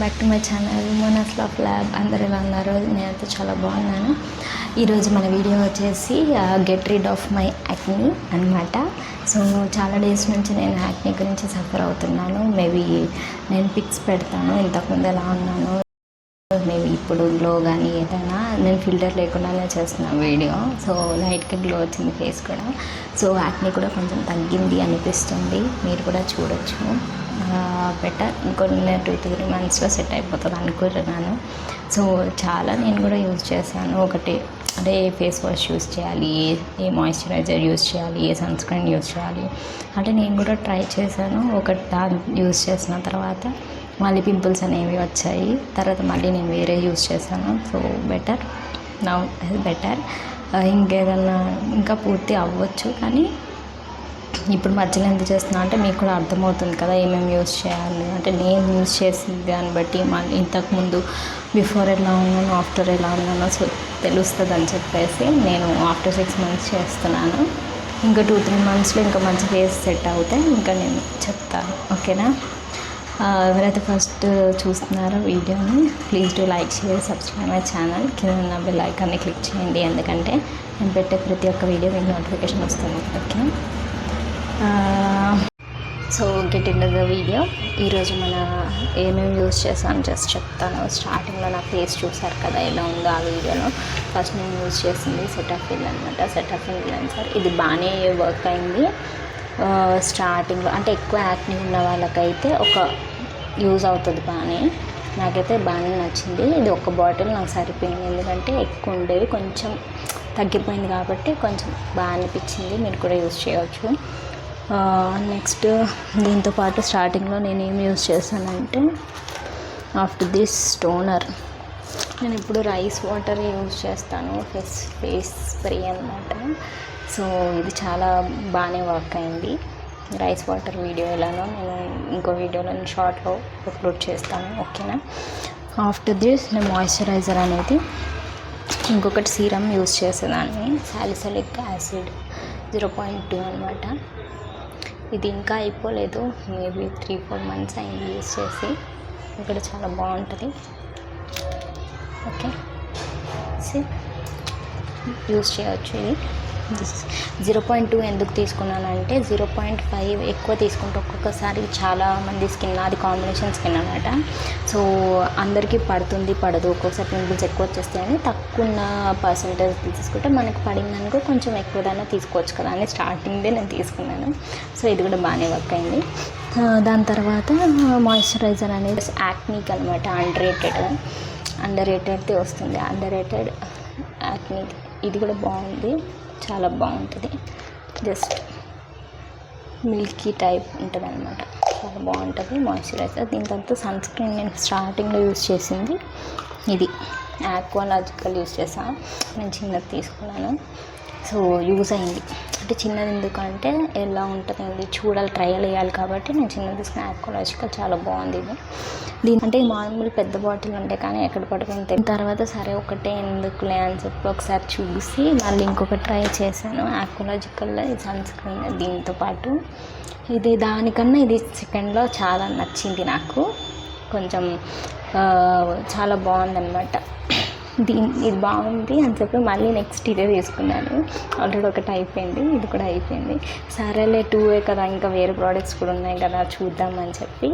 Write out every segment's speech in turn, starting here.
Back to my channel Mona's laugh lab. అందరు ఎలా ఉన్నారు? నేనైతే చాలా బాగున్నాను. ఈరోజు మన వీడియో వచ్చేసి get rid of my acne అనమాట. సో చాలా డేస్ నుంచి నేను యాక్నీ గురించి సఫర్ అవుతున్నాను. మేబీ నేను పిక్స్ పెడతాను ఇంతకుముందు ఎలా ఉన్నాను, మేబీ ఇప్పుడు గ్లో కానీ ఏదైనా. నేను ఫిల్టర్ లేకుండానే చేస్తున్నాను వీడియో. సో లైట్గా గ్లో వచ్చింది ఫేస్ కూడా. సో యాక్నీ కూడా కొంచెం తగ్గింది అనిపిస్తుంది, మీరు కూడా చూడొచ్చు. బెటర్ ఇంకొన్ని 2-3 మంత్స్లో సెట్ అయిపోతుంది అనుకుంటున్నాను. సో చాలా నేను కూడా యూజ్ చేశాను. ఒకటి అంటే ఏ ఫేస్ వాష్ యూజ్ చేయాలి, ఏ మాయిశ్చరైజర్ యూజ్ చేయాలి, ఏ సన్ స్క్రీన్ యూజ్ చేయాలి అంటే నేను కూడా ట్రై చేశాను. ఒకటి దాన్ని యూజ్ చేసిన తర్వాత మళ్ళీ పింపుల్స్ అనేవి వచ్చాయి. తర్వాత మళ్ళీ నేను వేరే యూజ్ చేశాను. So better now better. ఇంకేదన్నా ఇంకా పూర్తి అవ్వచ్చు, కానీ ఇప్పుడు మధ్యలో ఎందుకు చేస్తున్నా అంటే మీకు కూడా అర్థమవుతుంది కదా ఏమేమి యూజ్ చేయాలి అంటే. నేను యూజ్ చేసిన దాన్ని బట్టి మళ్ళీ ఇంతకుముందు బిఫోర్ ఎలా ఉన్నాను, ఆఫ్టర్ ఎలా ఉన్నానో సో తెలుస్తుంది అని చెప్పేసి నేను ఆఫ్టర్ 6 months చేస్తున్నాను. ఇంకా 2-3 monthsలో ఇంకా మంచి ఫేస్ సెట్ అవుతే ఇంకా నేను చెప్తాను, ఓకేనా? ఎవరైతే ఫస్ట్ చూస్తున్నారో వీడియోని please do like, share, subscribe my channel. కింద ఉన్న బెల్ ఐకాన్ని క్లిక్ చేయండి, ఎందుకంటే నేను పెట్టే ప్రతి ఒక్క వీడియో మీకు నోటిఫికేషన్ వస్తుంది, okay? So get in the video. ఈరోజు మన ఏమేమి యూజ్ చేస్తాను జస్ట్ చెప్తాను. స్టార్టింగ్లో నా ఫేస్ చూసారు కదా ఎలా ఉందో ఆ వీడియోలో. ఫస్ట్ నేను యూజ్ చేసింది సెటాఫిల్ అనమాట, సెటాఫిల్ క్లెన్సర్. ఇది బాగానే వర్క్ అయింది స్టార్టింగ్లో. అంటే ఎక్కువ యాక్నీ ఉన్న వాళ్ళకైతే ఒక యూజ్ అవుతుంది బాగానే. నాకైతే బాగానే నచ్చింది. ఇది ఒక బాటిల్ నాకు సరిపోయింది, ఎందుకంటే ఎక్కువ ఉండేవి కొంచెం తగ్గిపోయింది కాబట్టి కొంచెం బాగా అనిపించింది. మీరు కూడా యూజ్ చేయవచ్చు. నెక్స్ట్ దీంతోపాటు స్టార్టింగ్లో నేను ఏం యూజ్ చేశానంటే ఆఫ్టర్ దిస్ టోనర్. నేను ఇప్పుడు రైస్ వాటర్ యూజ్ చేస్తాను, ఫేస్ స్ప్రే అనమాట. సో ఇది చాలా బాగానే వర్క్ అయింది. రైస్ వాటర్ వీడియో ఎలానో నేను ఇంకో వీడియోలో నేను షార్ట్లో అప్లోడ్ చేస్తాను, ఓకేనా? ఆఫ్టర్ దిస్ నేను మాయిశ్చరైజర్ అనేది ఇంకొకటి సీరం యూజ్ చేసేదాన్ని, సాలిసిలిక్ యాసిడ్ 0.2 అనమాట. ఇది ఇంకా అయిపోలేదు, మేబీ 3-4 months అయింది యూజ్ చేసి. ఇక్కడ చాలా బాగుంటుంది, ఓకే? యూజ్ చేయవచ్చు. ఇది 0.2 ఎందుకు తీసుకున్నానంటే 0.5 ఎక్కువ తీసుకుంటే ఒక్కొక్కసారి చాలా మంది స్కిన్, అది కాంబినేషన్ స్కిన్ అనమాట. సో అందరికీ పడుతుంది పడదు, ఒక్కొక్కసారి పింపుల్స్ ఎక్కువ వచ్చేస్తాయని తక్కువ ఉన్న పర్సంటేజ్ తీసుకుంటే మనకు పడిందనుకో కొంచెం ఎక్కువదైనా తీసుకోవచ్చు కదా అని స్టార్టింగ్దే నేను తీసుకున్నాను. సో ఇది కూడా బాగానే వర్క్ అయింది. దాని తర్వాత మాయిశ్చరైజర్ అనేది యాక్నీకి అనమాట, అండర్ రేటెడ్ది వస్తుంది, అండర్ రేటెడ్ యాక్నీ. ఇది కూడా బాగుంది, చాలా బాగుంటుంది. జస్ట్ మిల్కీ టైప్ ఉంటుంది అనమాట, చాలా బాగుంటుంది మాయిశ్చరైజర్. దీని తర్వాత సన్ స్క్రీన్ నేను స్టార్టింగ్లో యూజ్ చేసింది ఇది ఆక్వాలాజికల్ యూజ్ చేసాను. నేను చిన్నది తీసుకున్నాను, సో యూజ్ అయింది. అంటే చిన్నది ఎందుకంటే ఎలా ఉంటుంది చూడాలి, ట్రయల్ వేయాలి కాబట్టి నేను చిన్నది తీసుకున్న ఆక్వాలాజికల్. చాలా బాగుంది ఇది. అంటే మామూలు పెద్ద బాటిల్ ఉంటాయి కానీ ఎక్కడ పట్టుకుంటే తర్వాత సరే ఒకటే ఎందుకులే అని చెప్పి ఒకసారి చూసి మళ్ళీ ఇంకొకటి ట్రై చేశాను ఆక్వాలాజికల్లో ఈ సన్ స్క్రీన్. దీంతో పాటు ఇది దానికన్నా ఇది సెకండ్లో చాలా నచ్చింది నాకు, కొంచెం చాలా బాగుందన్నమాట. ఇది బాగుంది అని చెప్పి మళ్ళీ నెక్స్ట్ ఇదే తీసుకున్నాను. ఆల్రెడీ ఒకటి అయిపోయింది, ఇది కూడా అయిపోయింది. సరేలే 2 కదా, ఇంకా వేరే ప్రోడక్ట్స్ కూడా ఉన్నాయి కదా చూద్దామని చెప్పి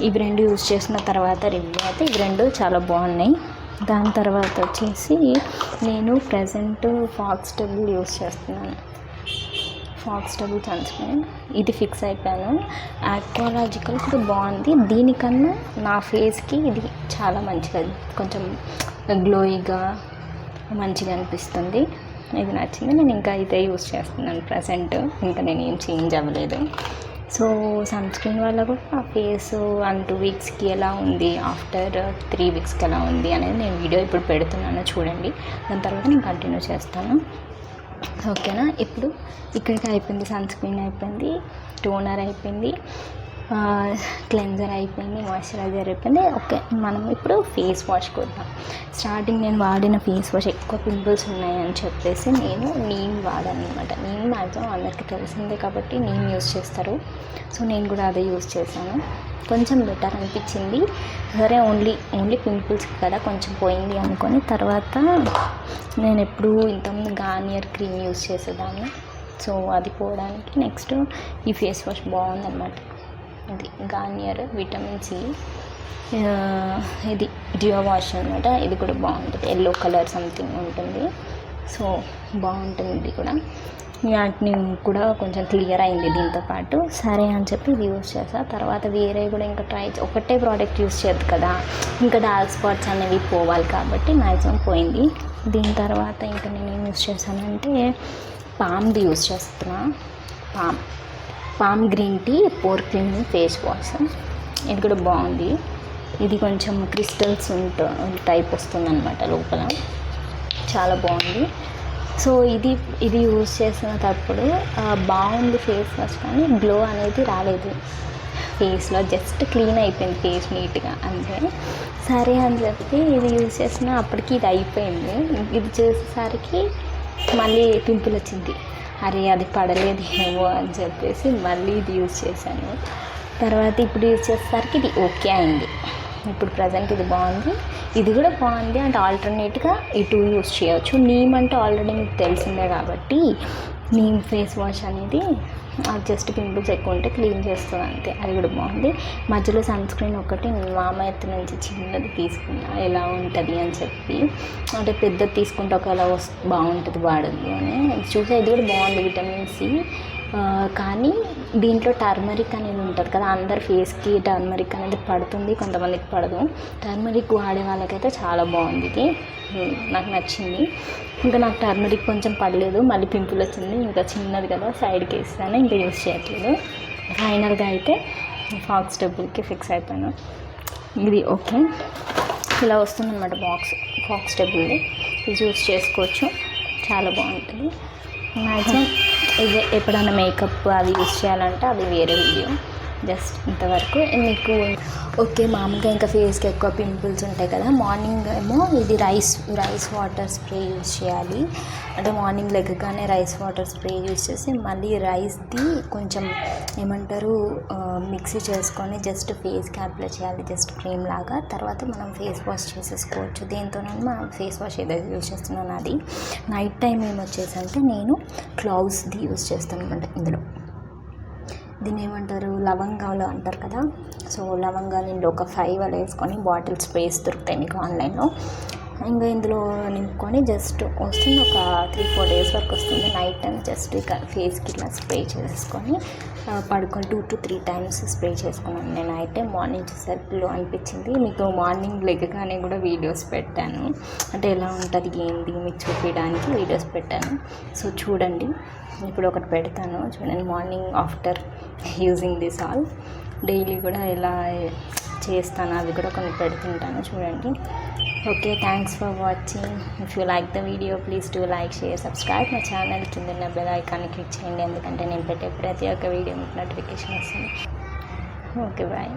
ఇవి 2 యూజ్ చేసిన తర్వాత రివ్యూ అయితే ఇవి 2 చాలా బాగున్నాయి. దాని తర్వాత వచ్చేసి నేను ప్రజెంట్ ఫాక్స్టబుల్ యూజ్ చేస్తున్నాను, ఫాక్స్టబుల్ సన్ స్క్రీన్. ఇది ఫిక్స్ అయిపోయాను. ఆక్వాలాజికల్ కూడా బాగుంది, దీనికన్నా నా ఫేస్కి ఇది చాలా మంచిగా, కొంచెం గ్లోయిగా మంచిగా అనిపిస్తుంది. ఇది నచ్చింది, నేను ఇంకా ఇదే యూజ్ చేస్తున్నాను ప్రజెంట్. ఇంకా నేను ఏం చేంజ్ అవ్వలేదు. సో సన్ స్క్రీన్ వల్ల కూడా ఆ ఫేస్ 1-2 weeksకి ఎలా ఉంది, ఆఫ్టర్ 3 weeksకి ఎలా ఉంది అనేది నేను వీడియో ఇప్పుడు పెడుతున్నాను, చూడండి. దాని తర్వాత నేను కంటిన్యూ చేస్తాను, ఓకేనా? ఇప్పుడు ఇక్కడికి అయిపోయింది, సన్ స్క్రీన్ అయిపోయింది, టోనర్ అయిపోయింది. క్లెన్జర్ అయిపోయింది, మాయిశ్చరైజర్ అయిపోయింది. ఓకే, మనం ఇప్పుడు ఫేస్ వాష్ కొద్దాం. స్టార్టింగ్ నేను వాడిన ఫేస్ వాష్ ఎక్కువ పింపుల్స్ ఉన్నాయని చెప్పేసి నేను నీమ్ వాడాను అనమాట. నీమ్ మ్యాక్సిమం అందరికీ తెలిసిందే కాబట్టి నీమ్ యూస్ చేస్తారు. సో నేను కూడా అదే యూస్ చేశాను. కొంచెం బెటర్ అనిపించింది. సరే ఓన్లీ పింపుల్స్ కదా కొంచెం పోయింది అనుకొని తర్వాత నేను ఎప్పుడు ఇంతకుముందు గార్నియర్ క్రీమ్ యూస్ చేసేదాన్ని. సో అది పోవడానికి నెక్స్ట్ ఈ ఫేస్ వాష్ బాగుందన్నమాట. ఇది గార్నియర్ విటమిన్ సి ఇది జియో వాష్ అనమాట. ఇది కూడా బాగుంటుంది, ఎల్లో కలర్ సంథింగ్ ఉంటుంది. సో బాగుంటుంది ఇది కూడా. వాటిని కూడా కొంచెం క్లియర్ అయింది దీంతో పాటు. సరే అని చెప్పి ఇది యూస్ చేస్తాను. తర్వాత వేరే కూడా ఇంకా ఒకటే ప్రోడక్ట్ యూస్ చేయద్దు కదా, ఇంకా డార్క్ స్పాట్స్ అనేవి పోవాలి కాబట్టి మ్యాక్సిమం పోయింది. దీని తర్వాత ఇంకా నేను ఏం యూస్ చేశానంటే పామ్ది యూస్ చేస్తున్నా. Plum green tea pore cleaning face wash. ఇది కూడా బాగుంది. ఇది కొంచెం క్రిస్టల్స్ టైప్ వస్తుందన్నమాట లోపల, చాలా బాగుంది. సో ఇది యూజ్ చేసినప్పుడు బాగుంది ఫేస్ వాష్, కానీ గ్లో అనేది రాలేదు ఫేస్లో. జస్ట్ క్లీన్ అయిపోయింది ఫేస్ నీట్గా అంతే. సరే అని చెప్పి ఇది యూజ్ చేసిన అప్పటికి ఇది అయిపోయింది. ఇది చేసేసరికి మళ్ళీ పింపుల్ వచ్చింది. అరే అది పడలేదు ఏమో అని చెప్పేసి మళ్ళీ ఇది యూజ్ చేశాను. తర్వాత ఇప్పుడు యూజ్ చేసేసరికి ఇది ఓకే అయింది. ఇప్పుడు ప్రజెంట్ ఇది బాగుంది, ఇది కూడా బాగుంది. అంటే ఆల్టర్నేట్గా ఈ టూ యూస్ చేయవచ్చు. నీమ్ అంటే ఆల్రెడీ మీకు తెలిసిందే కాబట్టి నీమ్ ఫేస్ వాష్ అనేది జస్ట్ పింపుల్స్ ఎక్కువ ఉంటే క్లీన్ చేస్తుంది అంతే. అది కూడా బాగుంది. మధ్యలో సన్ స్క్రీన్ ఒకటి మామయ్య నుంచి చిన్నది తీసుకున్నా ఎలా ఉంటుంది అని చెప్పి. అంటే పెద్దది తీసుకుంటే ఒకవేళ బాగుంటుంది వాడదు అని చూసే. ఇది కూడా బాగుంది, విటమిన్ సి. కానీ దీంట్లో టర్మరిక్ అనేది ఉంటుంది కదా, అందరి ఫేస్కి టర్మరిక్ అనేది పడుతుంది, కొంతమందికి పడదు. టర్మరిక్ వాడే వాళ్ళకైతే చాలా బాగుంది ఇది, నాకు నచ్చింది. ఇంకా నాకు టర్మరిక్ కొంచెం పడలేదు, మళ్ళీ పింపుల్ వచ్చింది. ఇంకా చిన్నది కదా సైడ్కి వేస్తాను, ఇంకా యూస్ చేయట్లేదు. ఫైనల్గా అయితే ఫాక్స్ టెబుల్కి ఫిక్స్ అయిపోయాను. ఇది ఓకే, ఇలా వస్తుందన్నమాట ఫాక్స్ టెబుల్ది. ఇది యూస్ చేసుకోవచ్చు, చాలా బాగుంటుంది. మ్యాక్సిమం ఇది ఎప్పుడైనా మేకప్ అది యూస్ చేయాలంటే అది వేరే వీడియో. జస్ట్ ఇంతవరకు మీకు ఓకే. మామూలుగా ఇంకా ఫేస్కి ఎక్కువ పింపుల్స్ ఉంటాయి కదా, మార్నింగ్ ఏమో ఇది రైస్ వాటర్ స్ప్రే యూజ్ చేయాలి. అంటే మార్నింగ్ లెగ్గగానే రైస్ వాటర్ స్ప్రే యూజ్ చేసి మళ్ళీ రైస్ది కొంచెం ఏమంటారు మిక్సీ చేసుకొని జస్ట్ ఫేస్కి అప్లై చేయాలి, జస్ట్ క్రీమ్ లాగా. తర్వాత మనం ఫేస్ వాష్ చేసేసుకోవచ్చు. దేంతోనైనా మనం ఫేస్ వాష్ ఏదైతే యూజ్ చేస్తున్నానో అది. నైట్ టైం ఏమొచ్చేసంటే నేను క్లౌస్ది యూజ్ చేస్తాను అనమాట. ఇందులో దీన్ని ఏమంటారు లవంగాలు అంటారు కదా. సో లవంగాలు ఇందులో ఒక 5 అలా వేసుకొని బాటిల్ స్ప్రేస్ దొరుకుతాయి మీకు ఆన్లైన్లో. ఇంకా ఇందులో నింపుకొని జస్ట్ వస్తుంది, ఒక 3-4 డేస్ వరకు వస్తుంది. నైట్ టైం జస్ట్ ఇక ఫేస్కి ఇట్లా స్ప్రే చేసుకొని పడుకొని 2 to 3 times స్ప్రే చేసుకున్నాను నేను నైట్ టైం. మార్నింగ్ చేసేసరిలో అనిపించింది. మీకు మార్నింగ్ లెగ్గగానే కూడా వీడియోస్ పెట్టాను, అంటే ఎలా ఉంటుంది ఏంటి మీకు చూపించడానికి వీడియోస్ పెట్టాను. సో చూడండి, ఇప్పుడు ఒకటి పెడతాను చూడండి. Morning after using this all daily కూడా ఎలా చేస్తాను అవి కూడా కొన్ని పెడుతుంటాను చూడండి. Okay, thanks for watching. If you like the video please do like, share, subscribe. మా ఛానల్ కింద బెల్ ఐకాన్ని క్లిక్ చేయండి, ఎందుకంటే నేను పెట్టే ప్రతి ఒక్క వీడియో మీకు నోటిఫికేషన్ వస్తుంది. Okay, bye.